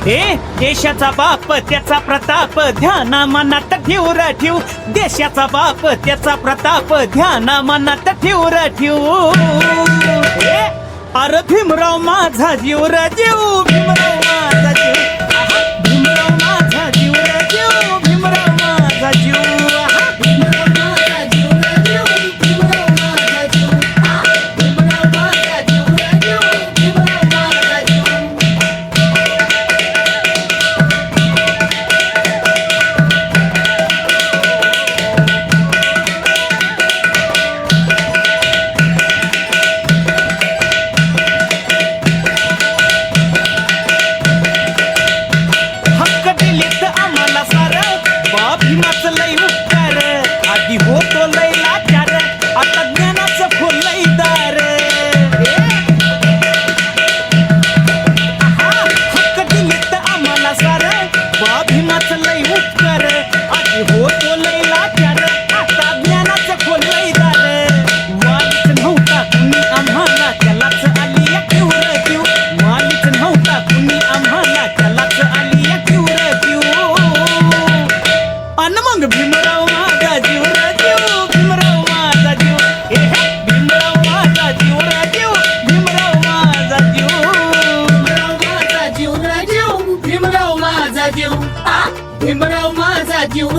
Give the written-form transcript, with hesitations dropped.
देशाचा बाप त्याचा प्रताप ध्याना मनात ठेवू ठेवू देशाचा बाप त्याचा प्रताप ध्याना मनात ठेवू ठेवू अरे भीमराव माझा जीव रे जीव भीमराव माझा जीव भीमराव माझा जीव रे जीव भीमराव माझा जीव भीमाचं लय उपकार आधी होतो लय लाचार आता ज्ञानाचं फुल लय दार हक्क दिलेत आम्हाला सार भीमाचं लय उपकार आधी होतो लय लाचार आता ज्ञानाचं फुल लय दार वालीच नव्हता कुणी आम्हाला त्यालाच आली या किवर किव वालीच नव्हता कुणी आम्हाला त्यालाच आली या किवर किव मग भीमराव माझा जीव रे जीव भीमराव माझा जीव भीमराव माझा जीव रे जीव भीमराव माझा जीव भीमराव माझा जीव रे जीव भीमराव माझा जीव भीमराव माझा जीव